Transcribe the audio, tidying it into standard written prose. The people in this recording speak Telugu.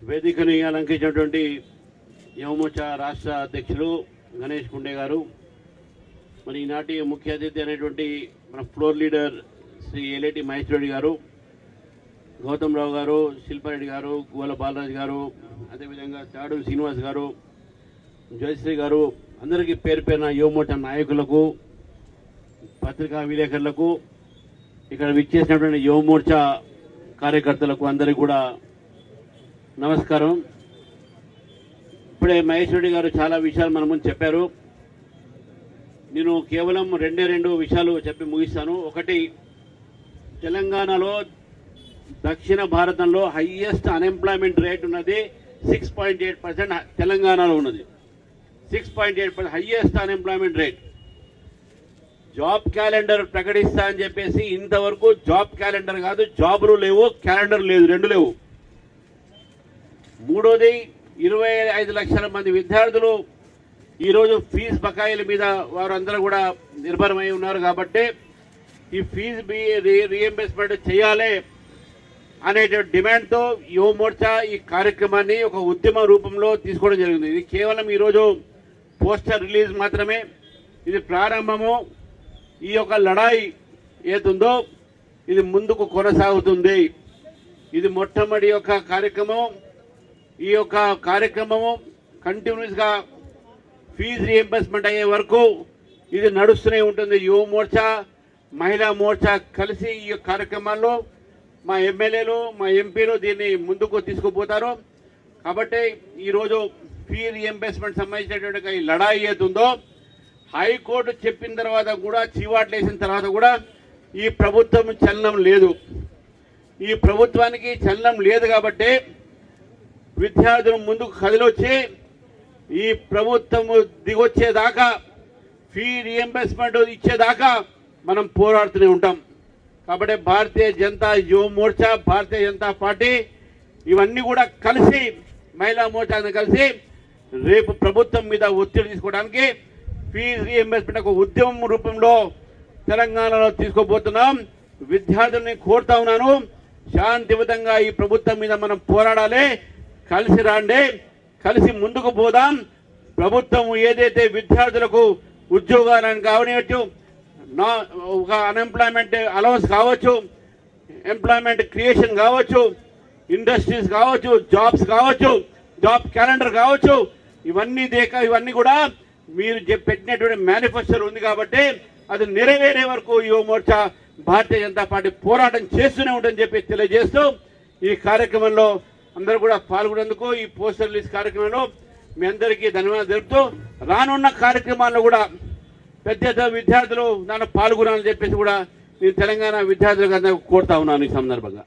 వేదికని అలంకరించినటువంటి యువమోర్చా రాష్ట్ర అధ్యక్షులు గణేష్ కుండే గారు, మరి ఈనాటి ముఖ్య అతిథి అనేటువంటి మన floor leader Shri LAT Maheshwara Reddy గారు, గౌతమ్ రావు గారు, శిల్పారెడ్డి గారు, గోల బాలరాజు గారు, అదేవిధంగా చాడు శ్రీనివాస్ గారు, జయశ్రీ గారు, అందరికీ పేరు పేరున యువమోర్చా నాయకులకు, పత్రికా విలేకరులకు, ఇక్కడ విచ్చేసినటువంటి యువమోర్చా కార్యకర్తలకు అందరికీ కూడా నమస్కారం. ఇప్పుడే మహేశ్వరరెడ్డి గారు చాలా విషయాలు మన ముందు చెప్పారు. నేను కేవలం రెండు విషయాలు చెప్పి ముగిస్తాను. ఒకటి, తెలంగాణలో దక్షిణ భారతంలో హైయెస్ట్ అన్ఎంప్లాయ్మెంట్ రేట్ ఉన్నది 6.8% తెలంగాణలో ఉన్నది. 6.8% highest unemployment rate. Job calendar ప్రకటిస్తా అని చెప్పేసి ఇంతవరకు జాబ్ క్యాలెండర్ కాదు, జాబులు లేవు, క్యాలెండర్ లేదు, రెండు లేవు. మూడోది, 25 లక్షల మంది విద్యార్థులు ఈరోజు ఫీజు బకాయిల మీద వారందరూ కూడా నిర్భరమై ఉన్నారు. కాబట్టి ఈ ఫీజు రీఎంబర్స్మెంట్ చేయాలి అనేటువంటి డిమాండ్తో యువమోర్చా ఈ కార్యక్రమాన్ని ఒక ఉద్యమ రూపంలో తీసుకోవడం జరిగింది. ఇది కేవలం ఈరోజు పోస్టర్ రిలీజ్ మాత్రమే. ఇది ప్రారంభము. ఈ యొక్క లడాయి ఏతుందో ఇది ముందుకు కొనసాగుతుంది. ఇది మొట్టమొదటి యొక్క కార్యక్రమం. ఈ యొక్క కార్యక్రమము కంటిన్యూస్గా ఫీజు రీఎంబర్స్మెంట్ అయ్యే వరకు ఇది నడుస్తూనే ఉంటుంది. యువమోర్చా, మహిళా మోర్చా కలిసి ఈ కార్యక్రమాల్లో మా ఎమ్మెల్యేలు, మా ఎంపీలు దీన్ని ముందుకు తీసుకుపోతారు. కాబట్టి ఈరోజు ఫీ రీఎంబర్స్మెంట్ సంబంధించినటువంటి ఈ లడాయి ఏతుందో హైకోర్టు చెప్పిన తర్వాత కూడా, చీవాట్లు వేసిన తర్వాత కూడా ఈ ప్రభుత్వం చలనం లేదు. ఈ ప్రభుత్వానికి చలనం లేదు కాబట్టి విద్యార్థులు ముందుకు కదిలొచ్చి ఈ ప్రభుత్వం దిగొచ్చేదాకా, ఫీ రీఎంబర్స్మెంట్ ఇచ్చేదాకా మనం పోరాడుతూనే ఉంటాం. కాబట్టి భారతీయ జనతా యువ మోర్చా, భారతీయ జనతా పార్టీ ఇవన్నీ కూడా కలిసి, మహిళా మోర్చాను కలిసి రేపు ప్రభుత్వం మీద ఒత్తిడి తీసుకోవడానికి ఫీజు రీఎంబర్స్మెంట్ ఒక ఉద్యమం రూపంలో తెలంగాణలో తీసుకోబోతున్నాం. విద్యార్థుల్ని కోరుతా ఉన్నాను, శాంతియుతంగా ఈ ప్రభుత్వం మీద మనం పోరాడాలి. కలిసి రాండి, కలిసి ముందుకు పోదాం. ప్రభుత్వం ఏదైతే విద్యార్థులకు ఉద్యోగాలను కావనివచ్చు, ఒక అన్ఎంప్లాయ్మెంట్ అలవెన్స్ కావచ్చు, ఎంప్లాయ్మెంట్ క్రియేషన్ కావచ్చు, ఇండస్ట్రీస్ కావచ్చు, జాబ్స్ కావచ్చు, జాబ్ క్యాలెండర్ కావచ్చు, ఇవన్నీ కూడా మీరు పెట్టినటువంటి మేనిఫెస్టో ఉంది. కాబట్టి అది నెరవేరే వరకు యువమోర్చా, భారతీయ జనతా పార్టీ పోరాటం చేస్తూనే ఉంటుందని చెప్పి తెలియజేస్తూ ఈ కార్యక్రమంలో అందరూ కూడా పాల్గొనేందుకు, ఈ పోస్టర్ రిలీజ్ కార్యక్రమంలో మీ అందరికీ ధన్యవాదాలు తెలుపుతూ, రానున్న కార్యక్రమాల్లో కూడా పెద్ద విద్యార్థులు దాంట్లో పాల్గొనాలని చెప్పేసి కూడా నేను తెలంగాణ విద్యార్థులకు అందరూ కోరుతా ఉన్నాను ఈ సందర్భంగా.